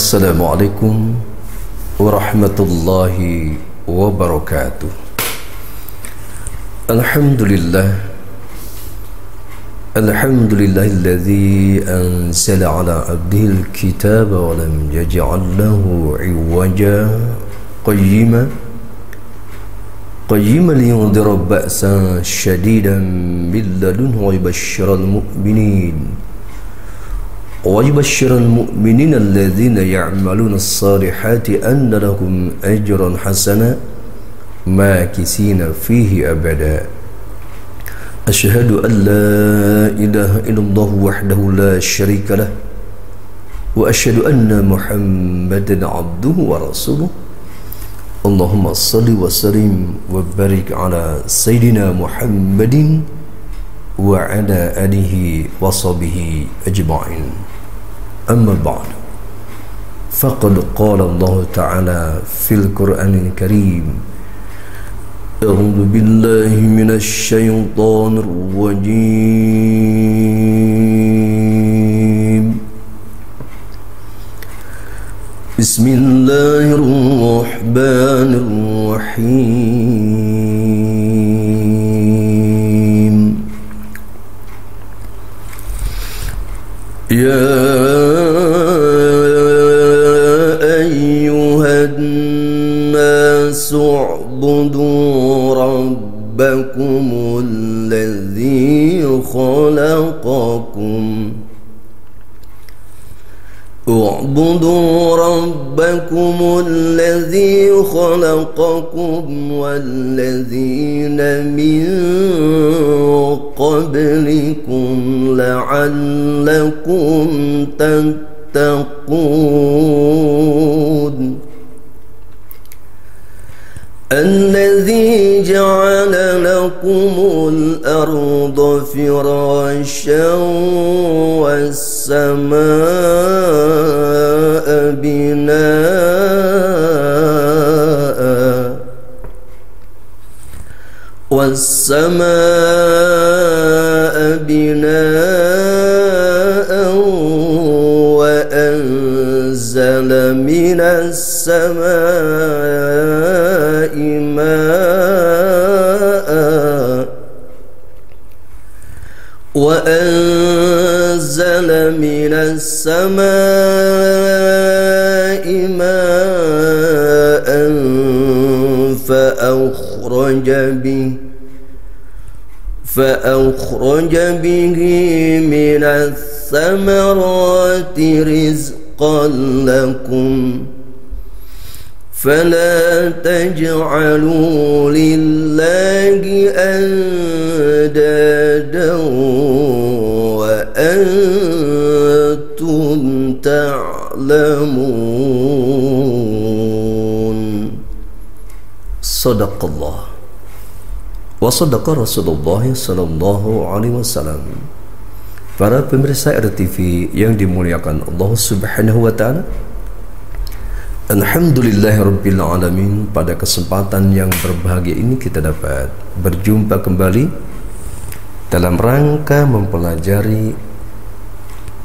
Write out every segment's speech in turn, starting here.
Assalamualaikum warahmatullahi wabarakatuh. Alhamdulillahilladzi anzala ala abdihil kitaba wa lam yaj'al lahu 'iwaja qayyiman liyundhira ba'san shadidan min ladunhu wa yubashshiral mu'minina alladhina ya'maluna as-salihati anna lahum ajran hasana makisina fihi abada. Asyhadu an la ilaha illallah wahdahu la syarika lah wa asyhadu anna Muhammadan abduhu wa rasuluh. Allahumma salli wa sallim wa barik ala sayyidina Muhammadin wa ala alihi wa sahbihi ajma'in. Amma ba'd. Faqad qala Allah ta'ala fil Qur'anil Karim: A'udzu billahi minasy syaithanir rajim. Bismillahirrahmanirrahim. Ya ayyuhan nasu u'budu rabbakumul ladzi khalaqakum اعبدوا ربكم الذي خلقكم والذين من قبلكم لعلكم تتقون الذي جعل لكم الأرض فراشا والسماء بناء وأنزل من السماء ماء فأخرج به من الثمرات رزقا لكم فلا تجعلوا لله أندادا وأنتم تعلمون. Sadaqallah wa sadaqa Rasulullah sallallahu alaihi wasallam. Para pemirsa RTV yang dimuliakan Allah Subhanahu wa taala, alhamdulillahirabbil alamin. Pada kesempatan yang berbahagia ini kita dapat berjumpa kembali dalam rangka mempelajari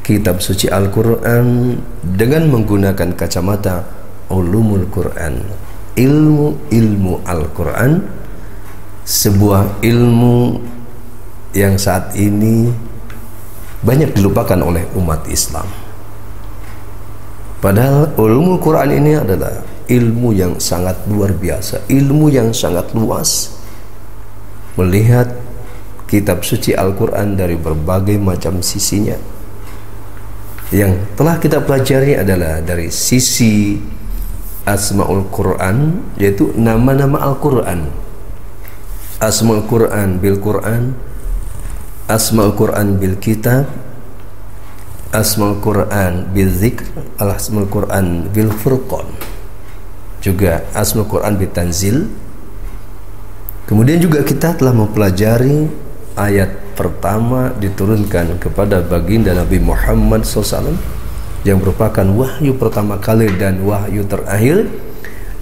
kitab suci Al-Quran dengan menggunakan kacamata ulumul Quran, ilmu Al-Quran, sebuah ilmu yang saat ini banyak dilupakan oleh umat Islam. Padahal ulumul Quran ini adalah ilmu yang sangat luar biasa, ilmu yang sangat luas. Melihat kitab suci Al-Quran dari berbagai macam sisinya, yang telah kita pelajari adalah dari sisi Asmaul Quran, yaitu nama-nama Al-Quran. Asmaul Quran bil Quran, Asmaul Quran bil Kitab, Asmaul Quran bil Zikr, Asmaul Quran bil Furqan, juga Asmaul Quran bil Tanzil. Kemudian juga kita telah mempelajari ayat pertama diturunkan kepada baginda Nabi Muhammad SAW, yang merupakan wahyu pertama kali dan wahyu terakhir,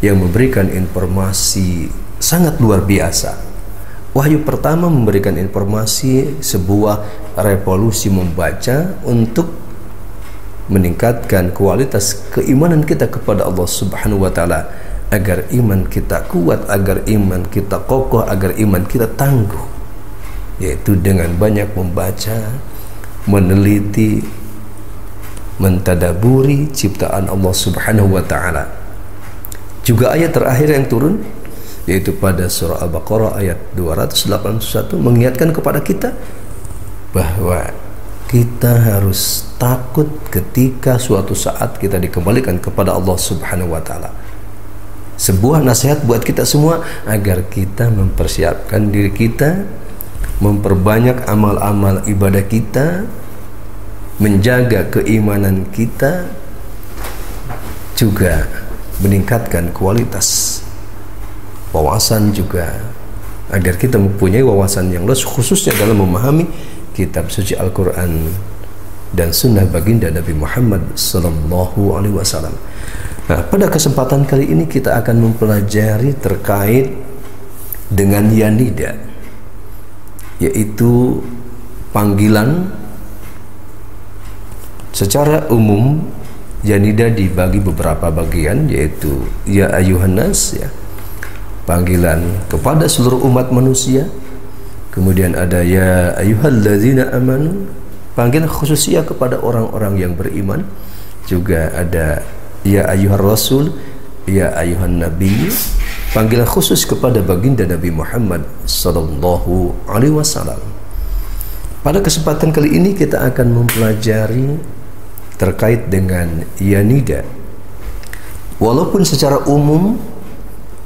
yang memberikan informasi sangat luar biasa. Wahyu pertama memberikan informasi sebuah revolusi membaca untuk meningkatkan kualitas keimanan kita kepada Allah Subhanahu wa taala, agar iman kita kuat, agar iman kita kokoh, agar iman kita tangguh, yaitu dengan banyak membaca, meneliti, mentadaburi ciptaan Allah Subhanahu wa taala. Juga ayat terakhir yang turun yaitu pada surah Al-Baqarah ayat 281 mengingatkan kepada kita bahwa kita harus takut ketika suatu saat kita dikembalikan kepada Allah Subhanahu wa taala. Sebuah nasihat buat kita semua agar kita mempersiapkan diri kita, memperbanyak amal-amal ibadah kita, menjaga keimanan kita, juga meningkatkan kualitas wawasan juga, agar kita mempunyai wawasan yang luas khususnya dalam memahami kitab suci Al-Quran dan sunnah baginda Nabi Muhammad sallallahu alaihi wasallam. Nah, pada kesempatan kali ini kita akan mempelajari terkait dengan yanida, yaitu panggilan. Secara umum yanida dibagi beberapa bagian, yaitu ya ayuhan nas, ya, panggilan kepada seluruh umat manusia. Kemudian ada ya ayyuhalladzina amanu, panggilan khususnya kepada orang-orang yang beriman. Juga ada ya ayyuhar rasul, ya ayyuhan nabi, panggilan khusus kepada baginda Nabi Muhammad sallallahu alaihi wasallam. Pada kesempatan kali ini kita akan mempelajari terkait dengan yanida. Walaupun secara umum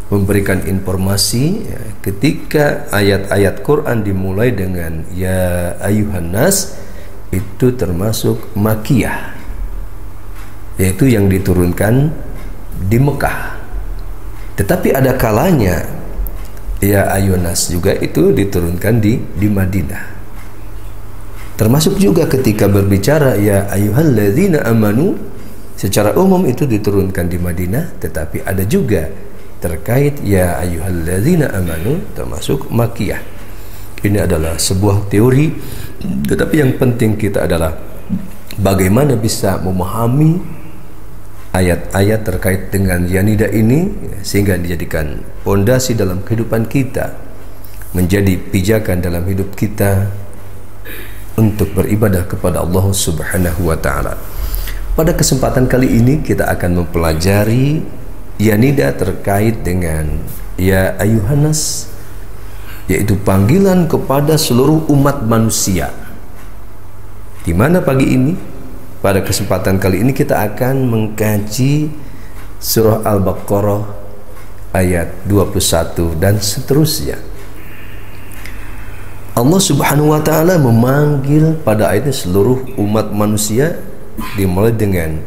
memberikan informasi, ya, ketika ayat-ayat Quran dimulai dengan ya ayuhan nas, itu termasuk makiyah, yaitu yang diturunkan di Mekah. Tetapi ada kalanya ya ayuhan nas juga itu diturunkan di Madinah. Termasuk juga ketika berbicara ya ayyuhalladzina amanu, secara umum itu diturunkan di Madinah, tetapi ada juga terkait ya ayyuhalladzina amanu termasuk makiyah. Ini adalah sebuah teori, tetapi yang penting kita adalah bagaimana bisa memahami ayat-ayat terkait dengan yanida ini, sehingga dijadikan pondasi dalam kehidupan kita, menjadi pijakan dalam hidup kita untuk beribadah kepada Allah Subhanahu wa taala. Pada kesempatan kali ini kita akan mempelajari yanida terkait dengan ya ayuhan nas, yaitu panggilan kepada seluruh umat manusia. Di mana pagi ini, pada kesempatan kali ini kita akan mengkaji surah Al-Baqarah ayat 21 dan seterusnya. Allah Subhanahu wa taala memanggil pada ayatnya seluruh umat manusia, dimulai dengan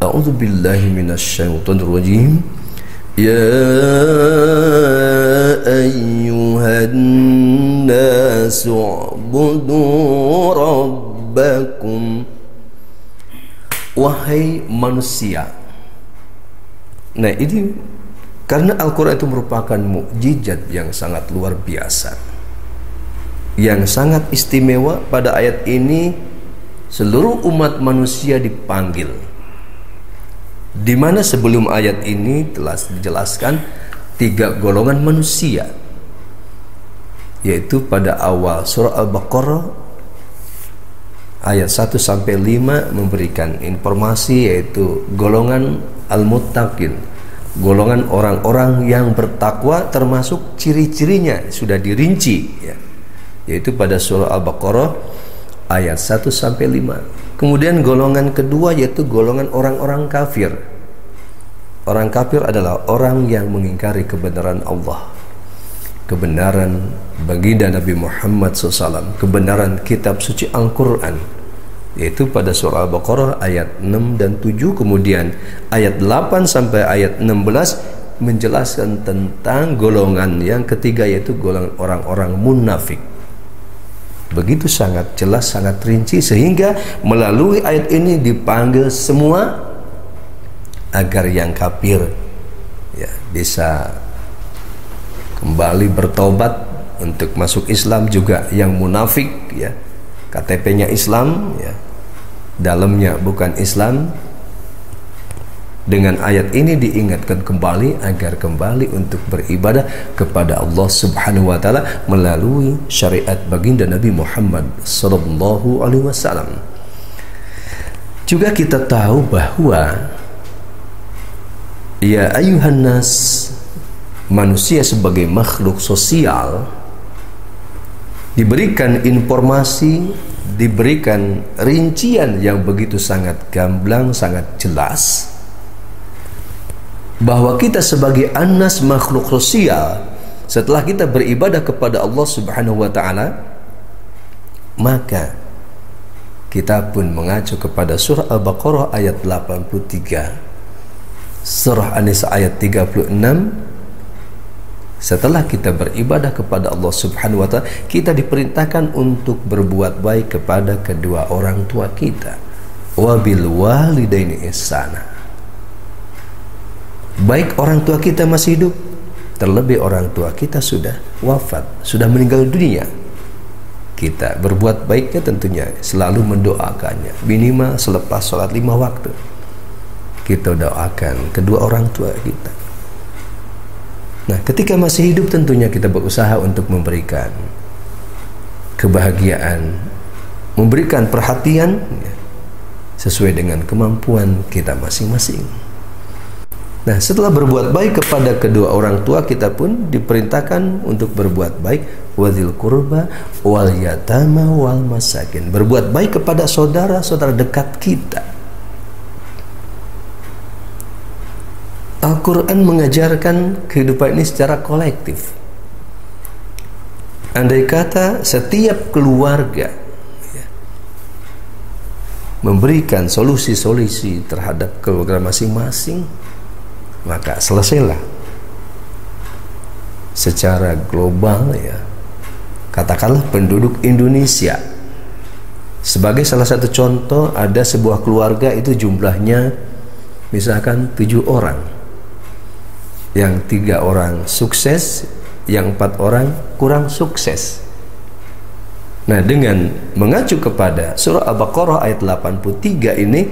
A'udzu billahi minasyaitonir rajim. Ya ayyuhan nasu u'budu rabbakum. Wahai manusia. Nah, ini karena Al-Quran itu merupakan mukjizat yang sangat luar biasa, yang sangat istimewa. Pada ayat ini seluruh umat manusia dipanggil, di mana sebelum ayat ini telah dijelaskan 3 golongan manusia, yaitu pada awal surah Al-Baqarah ayat 1 sampai 5 memberikan informasi, yaitu golongan al-muttaqin, golongan orang-orang yang bertakwa, termasuk ciri-cirinya sudah dirinci, ya, yaitu pada surah Al-Baqarah ayat 1 sampai 5. Kemudian golongan kedua yaitu golongan orang-orang kafir. Orang kafir adalah orang yang mengingkari kebenaran Allah, kebenaran baginda Nabi Muhammad SAW, kebenaran kitab suci Al-Quran, yaitu pada surah Al-Baqarah ayat 6 dan 7. Kemudian ayat 8 sampai ayat 16 menjelaskan tentang golongan yang ketiga, yaitu golongan orang-orang munafik. Begitu sangat jelas, sangat rinci, sehingga melalui ayat ini dipanggil semua agar yang kafir, ya, bisa kembali bertobat untuk masuk Islam, juga yang munafik, ya, KTP-nya Islam, ya, dalamnya bukan Islam, dengan ayat ini diingatkan kembali agar kembali untuk beribadah kepada Allah Subhanahu wa taala melalui syariat baginda Nabi Muhammad sallallahu alaihi wasallam. Juga kita tahu bahwa ya ayuhan nas, manusia sebagai makhluk sosial diberikan informasi, diberikan rincian yang begitu sangat gamblang, sangat jelas, bahwa kita sebagai anas makhluk sosial, setelah kita beribadah kepada Allah Subhanahu wa taala, maka kita pun mengacu kepada surah Al-Baqarah ayat 83, surah An-Nisa ayat 36. Setelah kita beribadah kepada Allah Subhanahu wa taala, kita diperintahkan untuk berbuat baik kepada kedua orang tua kita. Wabil walidaini ihsana. Baik orang tua kita masih hidup, terlebih orang tua kita sudah wafat, sudah meninggal dunia, kita berbuat baiknya tentunya selalu mendoakannya, minimal selepas sholat 5 waktu kita doakan kedua orang tua kita. Nah, ketika masih hidup tentunya kita berusaha untuk memberikan kebahagiaan, memberikan perhatian sesuai dengan kemampuan kita masing-masing. Nah, setelah berbuat baik kepada kedua orang tua, kita pun diperintahkan untuk berbuat baik wadzil qurba wal yatama wal masakin, berbuat baik kepada saudara-saudara dekat kita. Al-Quran mengajarkan kehidupan ini secara kolektif. Andai kata setiap keluarga memberikan solusi-solusi terhadap keluarga masing-masing, maka selesailah secara global katakanlah penduduk Indonesia. Sebagai salah satu contoh, ada sebuah keluarga itu jumlahnya misalkan 7 orang, yang 3 orang sukses, yang 4 orang kurang sukses. Nah, dengan mengacu kepada surah Al-Baqarah ayat 83 ini,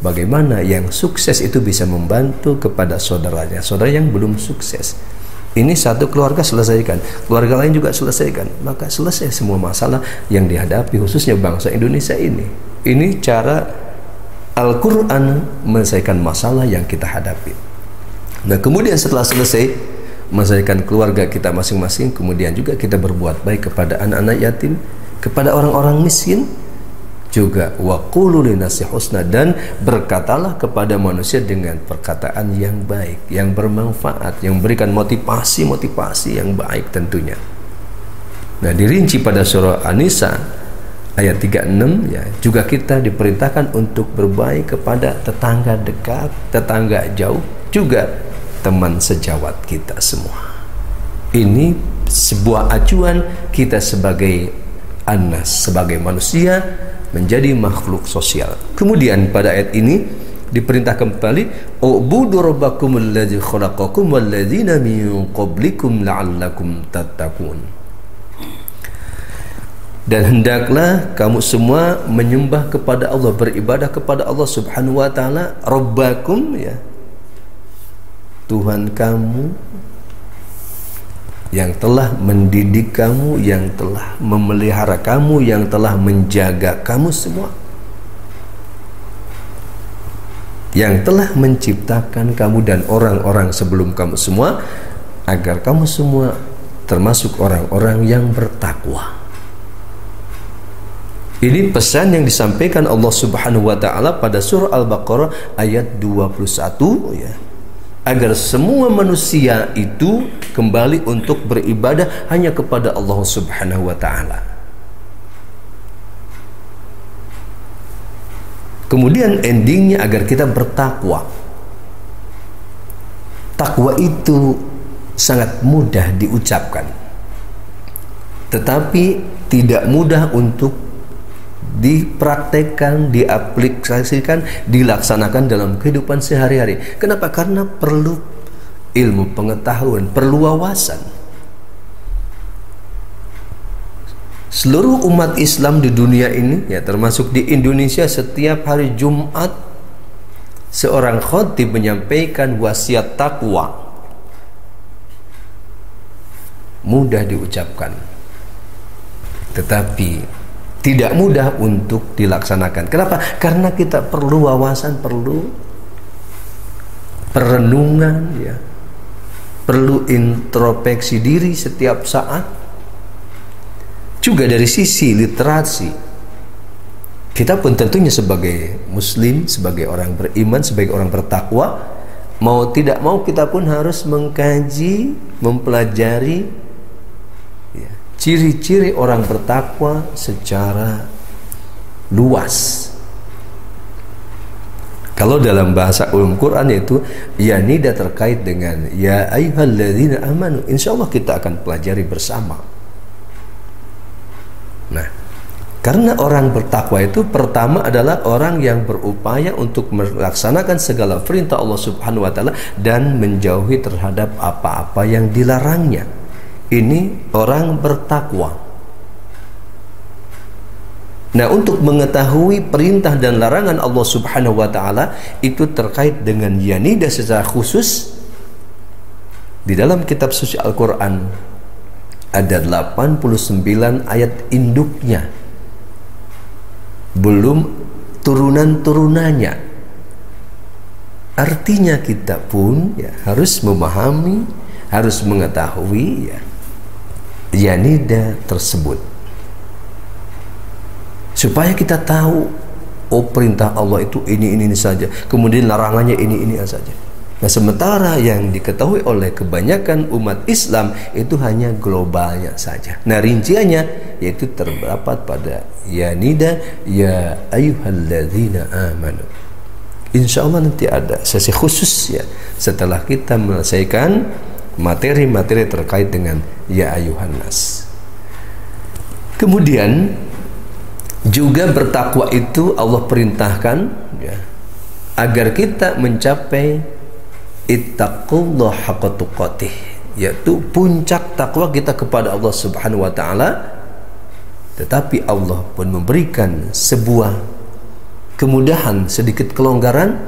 bagaimana yang sukses itu bisa membantu kepada saudaranya, saudara yang belum sukses. Ini satu keluarga selesaikan, keluarga lain juga selesaikan, maka selesai semua masalah yang dihadapi khususnya bangsa Indonesia ini. Ini cara Al-Quran menyelesaikan masalah yang kita hadapi. Nah, kemudian setelah selesai menyelesaikan keluarga kita masing-masing, kemudian juga kita berbuat baik kepada anak-anak yatim, kepada orang-orang miskin, juga waqulu linnasi husna, dan berkatalah kepada manusia dengan perkataan yang baik, yang bermanfaat, yang memberikan motivasi yang baik tentunya. Nah, dirinci pada surah An-Nisa ayat 36 juga kita diperintahkan untuk berbaik kepada tetangga dekat, tetangga jauh, juga teman sejawat kita semua. Ini sebuah acuan kita sebagai anas, sebagai manusia, menjadi makhluk sosial. Kemudian pada ayat ini diperintahkan kembali, ubudu rabbakum alladzi khalaqakum walladzina min qablikum la'allakum tattaqun. Dan hendaklah kamu semua menyembah kepada Allah, beribadah kepada Allah Subhanahu wa taala, rabbakum Tuhan kamu yang telah mendidik kamu, yang telah memelihara kamu, yang telah menjaga kamu semua, yang telah menciptakan kamu dan orang-orang sebelum kamu semua, agar kamu semua termasuk orang-orang yang bertakwa. Ini pesan yang disampaikan Allah Subhanahu wa taala pada surah Al-Baqarah ayat 21 agar semua manusia itu kembali untuk beribadah hanya kepada Allah Subhanahu wa taala. Kemudian endingnya agar kita bertakwa. Takwa itu sangat mudah diucapkan, tetapi tidak mudah untuk dipraktekkan, diaplikasikan, dilaksanakan dalam kehidupan sehari-hari. Kenapa? Karena perlu ilmu pengetahuan, perlu wawasan. Seluruh umat Islam di dunia ini, ya termasuk di Indonesia, setiap hari Jumat seorang khatib menyampaikan wasiat takwa. Mudah diucapkan, tetapi tidak mudah untuk dilaksanakan. Kenapa? Karena kita perlu wawasan, perlu perenungan, ya, perlu introspeksi diri setiap saat. Juga dari sisi literasi, kita pun tentunya sebagai muslim, sebagai orang beriman, sebagai orang bertakwa, mau tidak mau kita pun harus mengkaji, mempelajari, ya, ciri-ciri orang bertakwa secara luas. Kalau dalam bahasa ulum Quran yaitu ya nida terkait dengan ya ayyuhalladzina amanu, insyaallah kita akan pelajari bersama. Nah, karena orang bertakwa itu pertama adalah orang yang berupaya untuk melaksanakan segala perintah Allah Subhanahu wa taala dan menjauhi terhadap apa-apa yang dilarangnya. Ini orang bertakwa. Nah, untuk mengetahui perintah dan larangan Allah Subhanahu wa taala itu terkait dengan yanida secara khusus, di dalam kitab suci Al-Qur'an ada 89 ayat induknya, belum turunan-turunannya. Artinya kita pun ya harus memahami, harus mengetahui ya yanida tersebut, supaya kita tahu, oh perintah Allah itu ini saja, kemudian larangannya ini saja. Nah, sementara yang diketahui oleh kebanyakan umat Islam itu hanya globalnya saja. Nah, rinciannya yaitu terdapat pada ya nida ya ayyuhalladzina amanu. Insyaallah nanti ada sesi khusus ya setelah kita menyelesaikan materi-materi terkait dengan ya ayyuhan nas. Kemudian juga bertakwa itu Allah perintahkan ya, agar kita mencapai ittaqullah haqqa tuqatih, yaitu puncak takwa kita kepada Allah Subhanahu wa taala. Tetapi Allah pun memberikan sebuah kemudahan, sedikit kelonggaran,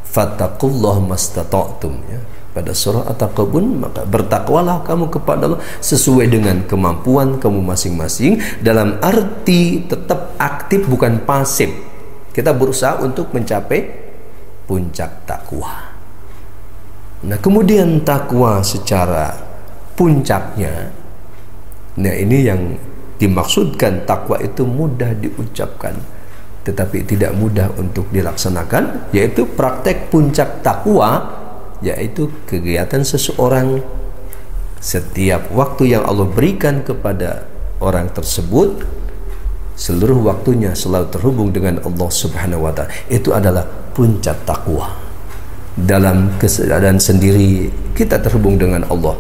fattaqullah mastata'tum ya. Pada surah At-Taqabun, maka bertakwalah kamu kepada Allah sesuai dengan kemampuan kamu masing-masing, dalam arti tetap aktif bukan pasif. Kita berusaha untuk mencapai puncak takwa. Nah, kemudian takwa secara puncaknya, nah ini yang dimaksudkan, takwa itu mudah diucapkan tetapi tidak mudah untuk dilaksanakan, yaitu praktek puncak takwa, yaitu kegiatan seseorang setiap waktu yang Allah berikan kepada orang tersebut, seluruh waktunya selalu terhubung dengan Allah Subhanahu wa taala. Itu adalah puncak takwa. Dalam keadaan sendiri kita terhubung dengan Allah,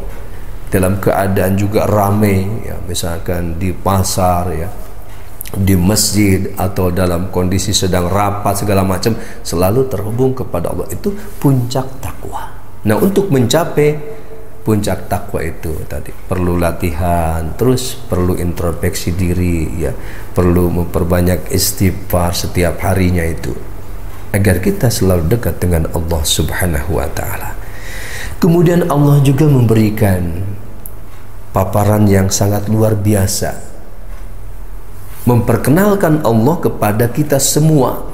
dalam keadaan juga ramai ya, misalkan di pasar ya, di masjid, atau dalam kondisi sedang rapat segala macam, selalu terhubung kepada Allah. Itu puncak takwa. Nah, untuk mencapai puncak takwa itu tadi perlu latihan, terus perlu introspeksi diri ya, perlu memperbanyak istighfar setiap harinya itu, agar kita selalu dekat dengan Allah Subhanahu wa taala. Kemudian Allah juga memberikan paparan yang sangat luar biasa, memperkenalkan Allah kepada kita semua.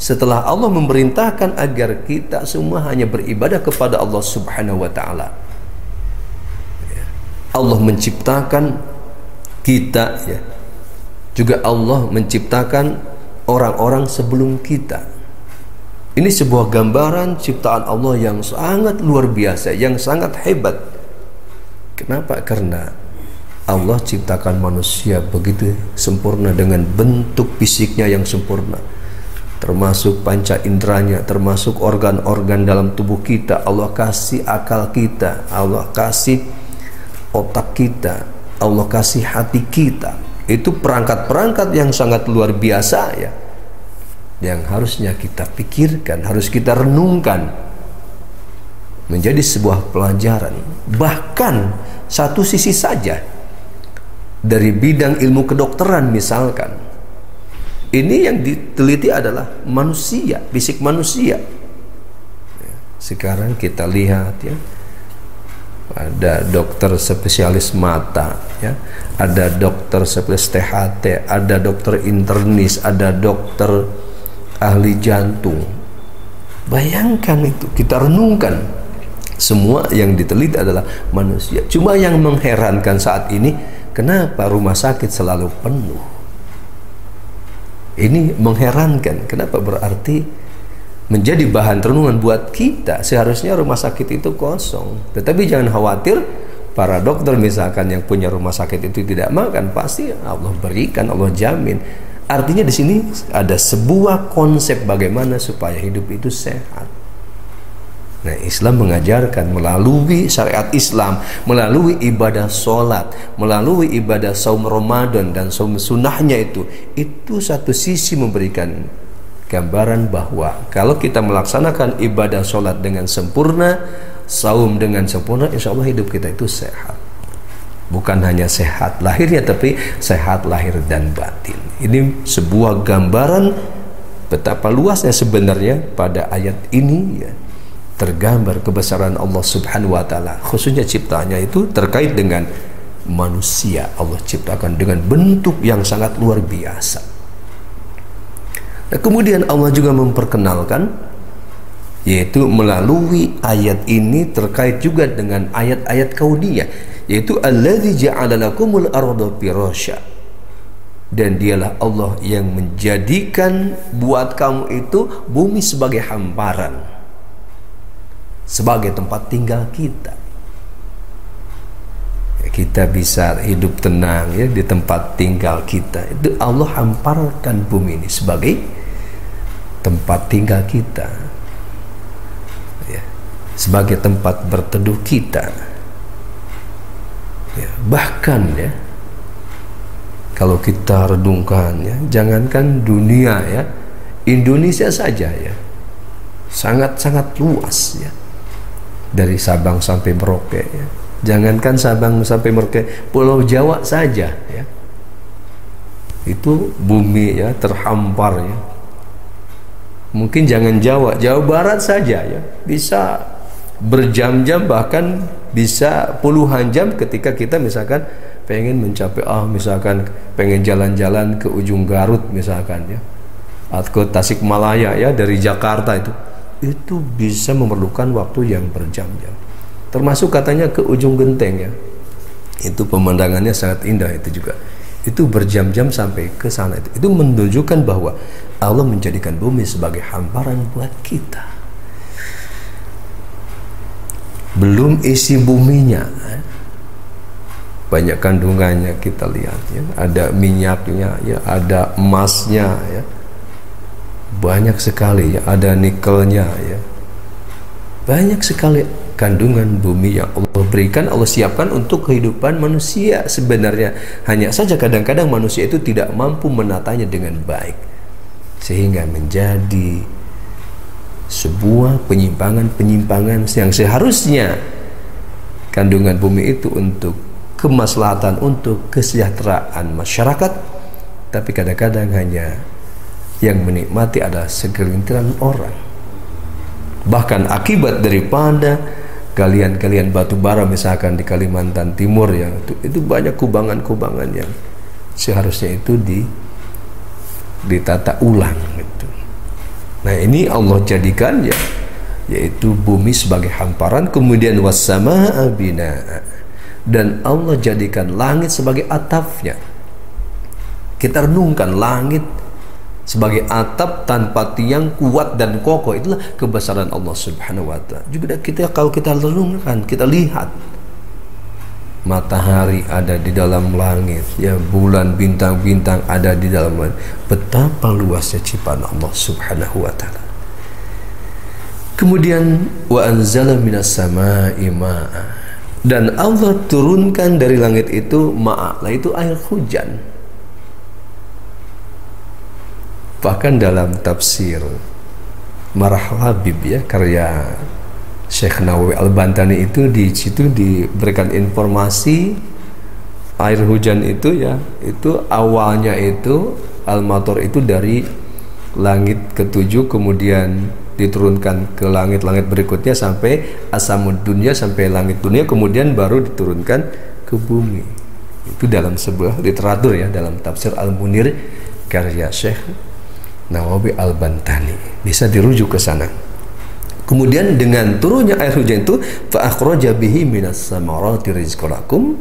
Setelah Allah memerintahkan agar kita semua hanya beribadah kepada Allah Subhanahu wa taala, Allah menciptakan kita ya, juga Allah menciptakan orang-orang sebelum kita. Ini sebuah gambaran ciptaan Allah yang sangat luar biasa, yang sangat hebat. Kenapa? Karena Allah ciptakan manusia begitu sempurna, dengan bentuk fisiknya yang sempurna, termasuk panca inderanya, termasuk organ-organ dalam tubuh kita. Allah kasih akal kita, Allah kasih otak kita, Allah kasih hati kita. Itu perangkat-perangkat yang sangat luar biasa ya, yang harusnya kita pikirkan, harus kita renungkan, menjadi sebuah pelajaran. Bahkan satu sisi saja dari bidang ilmu kedokteran misalkan, ini yang diteliti adalah manusia, fisik manusia. Sekarang kita lihat ya, ada dokter spesialis mata ya, ada dokter spesialis THT, ada dokter internis, ada dokter ahli jantung. Bayangkan itu, kita renungkan, semua yang diteliti adalah manusia. Cuma yang mengherankan saat ini, kenapa rumah sakit selalu penuh? Ini mengherankan. Kenapa? Berarti menjadi bahan renungan buat kita. Seharusnya rumah sakit itu kosong. Tetapi jangan khawatir, para dokter misalkan yang punya rumah sakit itu tidak makan, pasti Allah berikan, Allah jamin. Artinya di sini ada sebuah konsep bagaimana supaya hidup itu sehat. Nah, Islam mengajarkan melalui syariat Islam, melalui ibadah sholat, melalui ibadah saum Ramadan dan saum sunnahnya itu satu sisi memberikan gambaran bahwa kalau kita melaksanakan ibadah sholat dengan sempurna, saum dengan sempurna, insya Allah hidup kita itu sehat. Bukan hanya sehat lahirnya, tapi sehat lahir dan batin. Ini sebuah gambaran betapa luasnya sebenarnya pada ayat ini ya, tergambar kebesaran Allah Subhanahu wa taala, khususnya ciptaannya itu terkait dengan manusia. Allah ciptakan dengan bentuk yang sangat luar biasa. Nah, kemudian Allah juga memperkenalkan, yaitu melalui ayat ini terkait juga dengan ayat-ayat kauniyah, yaitu alladzi ja'ala lakumul arda firasya, dan dialah Allah yang menjadikan buat kamu itu bumi sebagai hamparan, sebagai tempat tinggal kita. Kita bisa hidup tenang ya di tempat tinggal kita. Itu Allah hamparkan bumi ini sebagai tempat tinggal kita ya, sebagai tempat berteduh kita ya. Bahkan ya, kalau kita redungkan ya, jangankan dunia ya, Indonesia saja ya, sangat-sangat luas ya, dari Sabang sampai Merauke ya. Jangankan Sabang sampai Merauke, Pulau Jawa saja ya, itu bumi ya terhampar ya. Mungkin jangan Jawa, Jawa Barat saja ya, bisa berjam-jam, bahkan bisa puluhan jam ketika kita misalkan pengen mencapai misalkan pengen jalan-jalan ke ujung Garut misalkan ya, atau ke Tasikmalaya ya, dari Jakarta itu bisa memerlukan waktu yang berjam-jam. Termasuk katanya ke ujung Genteng ya, itu pemandangannya sangat indah itu juga, itu berjam-jam sampai ke sana. Itu menunjukkan bahwa Allah menjadikan bumi sebagai hamparan buat kita. Belum isi buminya, banyak kandungannya kita lihat ya, ada minyaknya ya, ada emasnya ya, banyak sekali ya, ada nikelnya ya, banyak sekali kandungan bumi yang Allah berikan, Allah siapkan untuk kehidupan manusia. Sebenarnya hanya saja kadang-kadang manusia itu tidak mampu menatanya dengan baik, sehingga menjadi sebuah penyimpangan-penyimpangan yang seharusnya kandungan bumi itu untuk kemaslahatan, untuk kesejahteraan masyarakat, tapi kadang-kadang hanya yang menikmati adalah segelintiran orang. Bahkan akibat daripada galian-galian batu bara misalkan di Kalimantan Timur yang itu banyak kubangan-kubangan yang seharusnya itu ditata ulang gitu. Nah, ini Allah jadikan ya, yaitu bumi sebagai hamparan, kemudian wassamaa binaa, dan Allah jadikan langit sebagai atapnya. Kita renungkan langit sebagai atap tanpa tiang, kuat dan kokoh, itulah kebesaran Allah Subhanahu wa taala. Juga kalau kita renungkan, kita lihat matahari ada di dalam langit ya, bulan, bintang-bintang ada di dalam langit. Betapa luasnya ciptaan Allah Subhanahu wa taala. Kemudian wa anzala minas samaa'i maa'a, dan Allah turunkan dari langit itu ma'a, itu air hujan. Bahkan dalam tafsir Marah Labib ya, karya Syekh Nawawi Al-Bantani, itu di situ diberikan informasi air hujan itu ya, itu awalnya itu al-matar itu dari langit ketujuh, kemudian diturunkan ke langit-langit berikutnya sampai asamud dunya, sampai langit dunia, kemudian baru diturunkan ke bumi. Itu dalam sebuah literatur ya, dalam tafsir Al-Munir karya Syekh Nawawi Al-Bantani, bisa dirujuk ke sana. Kemudian dengan turunnya air hujan itu, fa akhraja bihi minas samarati rizqalakum,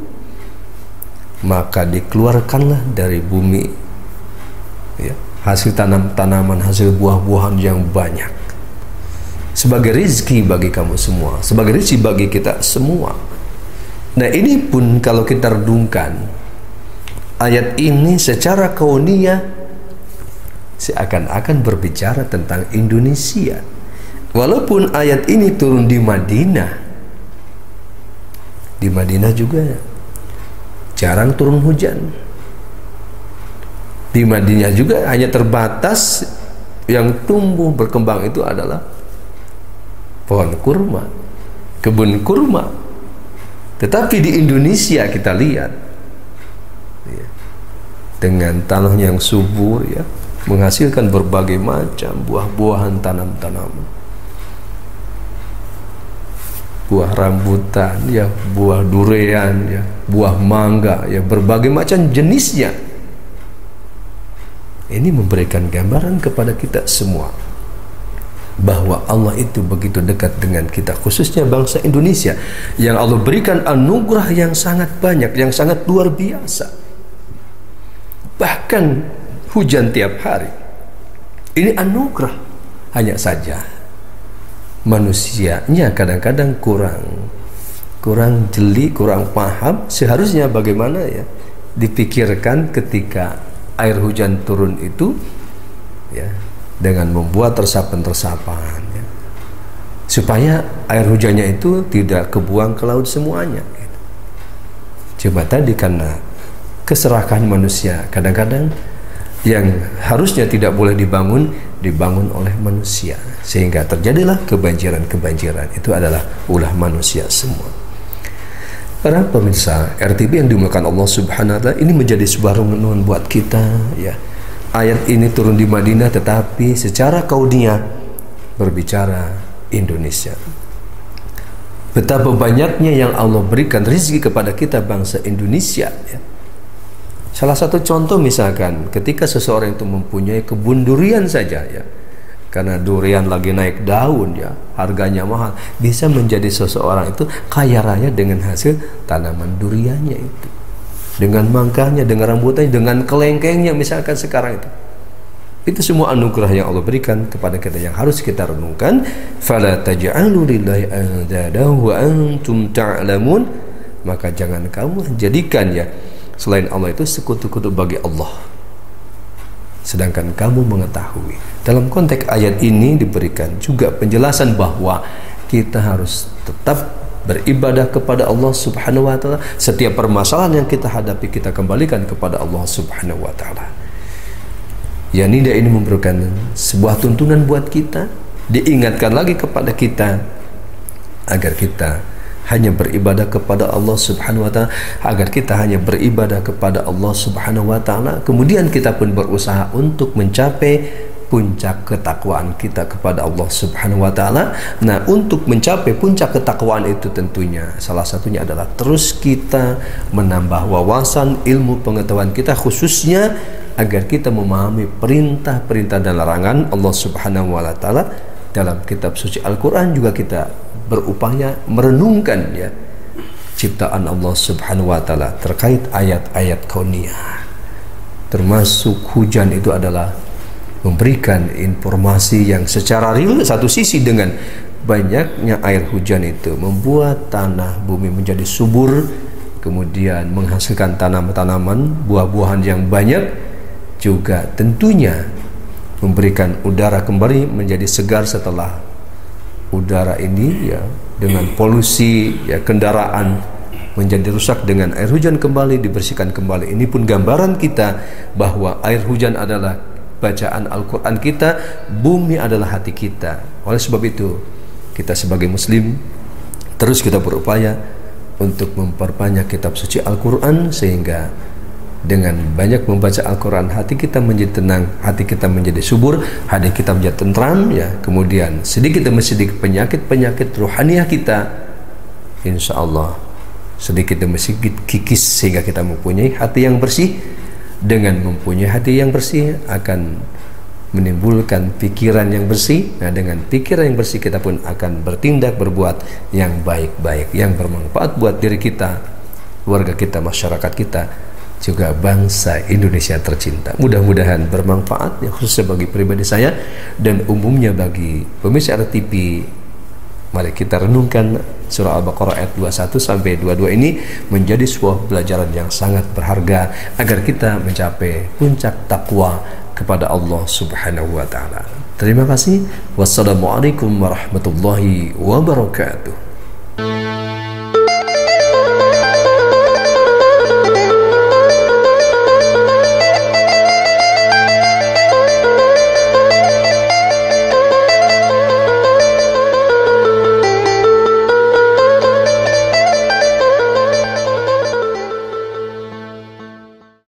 maka dikeluarkanlah dari bumi ya, hasil tanam-tanaman, hasil buah-buahan yang banyak sebagai rizki bagi kamu semua, sebagai rizki bagi kita semua. Nah, ini pun kalau kita redungkan ayat ini secara kauniyah, seakan-akan berbicara tentang Indonesia. Walaupun ayat ini turun di Madinah juga jarang turun hujan. Di Madinah juga hanya terbatas yang tumbuh berkembang itu adalah pohon kurma, kebun kurma. Tetapi di Indonesia kita lihat ya, dengan tanah yang subur ya, menghasilkan berbagai macam buah-buahan, tanam-tanaman, buah rambutan ya, buah durian ya, buah mangga ya, berbagai macam jenisnya. Ini memberikan gambaran kepada kita semua bahwa Allah itu begitu dekat dengan kita, khususnya bangsa Indonesia yang Allah berikan anugerah yang sangat banyak, yang sangat luar biasa. Bahkan hujan tiap hari ini anugerah. Hanya saja manusianya kadang-kadang kurang jeli, kurang paham seharusnya bagaimana ya dipikirkan ketika air hujan turun itu ya, dengan membuat resapan-resapan ya, supaya air hujannya itu tidak kebuang ke laut semuanya gitu. Coba tadi karena keserakahan manusia, kadang-kadang yang harusnya tidak boleh dibangun oleh manusia, sehingga terjadilah kebanjiran. Itu adalah ulah manusia semua. Para pemirsa RTB yang dimuliakan Allah Subhanahu wa taala, ini menjadi sebuah renungan buat kita ya. Ayat ini turun di Madinah, tetapi secara kauniyah berbicara Indonesia. Betapa banyaknya yang Allah berikan rezeki kepada kita bangsa Indonesia ya. Salah satu contoh misalkan ketika seseorang itu mempunyai kebun durian saja ya, karena durian lagi naik daun ya, harganya mahal, bisa menjadi seseorang itu kaya raya dengan hasil tanaman duriannya itu, dengan mangkanya, dengan rambutannya, dengan kelengkengnya misalkan sekarang itu semua anugerah yang Allah berikan kepada kita yang harus kita renungkan. Fala taj'alu lillahi andada wa antum ta'lamun, maka jangan kamu jadikan ya selain Allah itu sekutu-kutu bagi Allah, sedangkan kamu mengetahui. Dalam konteks ayat ini diberikan juga penjelasan bahwa kita harus tetap beribadah kepada Allah Subhanahu wa taala. Setiap permasalahan yang kita hadapi kita kembalikan kepada Allah Subhanahu wa taala. Ya, nida ini memberikan sebuah tuntunan buat kita, diingatkan lagi kepada kita agar kita hanya beribadah kepada Allah Subhanahu wa taala, agar kita hanya beribadah kepada Allah Subhanahu wa taala, kemudian kita pun berusaha untuk mencapai puncak ketakwaan kita kepada Allah Subhanahu wa taala. Nah, untuk mencapai puncak ketakwaan itu tentunya salah satunya adalah terus kita menambah wawasan ilmu pengetahuan kita, khususnya agar kita memahami perintah-perintah dan larangan Allah Subhanahu wa taala dalam kitab suci Al-Qur'an. Juga kita berupaya merenungkan ya ciptaan Allah Subhanahu wa taala terkait ayat-ayat kauniyah, termasuk hujan itu adalah memberikan informasi yang secara real. Satu sisi dengan banyaknya air hujan itu membuat tanah bumi menjadi subur, kemudian menghasilkan tanaman-tanaman, buah-buahan yang banyak, juga tentunya memberikan udara kembali menjadi segar setelah udara ini ya dengan polusi ya kendaraan menjadi rusak, dengan air hujan kembali dibersihkan kembali. Ini pun gambaran kita bahwa air hujan adalah bacaan Al-Quran kita, bumi adalah hati kita. Oleh sebab itu kita sebagai muslim terus kita berupaya untuk memperbanyak kitab suci Al-Quran, sehingga dengan banyak membaca Al-Quran hati kita menjadi tenang, hati kita menjadi subur, hati kita menjadi tentram, ya. Kemudian sedikit demi sedikit penyakit-penyakit rohaniah kita, insya Allah sedikit demi sedikit kikis, sehingga kita mempunyai hati yang bersih. Dengan mempunyai hati yang bersih akan menimbulkan pikiran yang bersih. Nah, dengan pikiran yang bersih kita pun akan bertindak, berbuat yang baik-baik, yang bermanfaat buat diri kita, keluarga kita, masyarakat kita, juga bangsa Indonesia tercinta. Mudah-mudahan bermanfaat, ya, khususnya bagi pribadi saya dan umumnya bagi pemirsa RTV. Mari kita renungkan surah Al-Baqarah ayat 21 sampai 22 ini menjadi sebuah pelajaran yang sangat berharga agar kita mencapai puncak takwa kepada Allah Subhanahu wa taala. Terima kasih. Wassalamualaikum warahmatullahi wabarakatuh.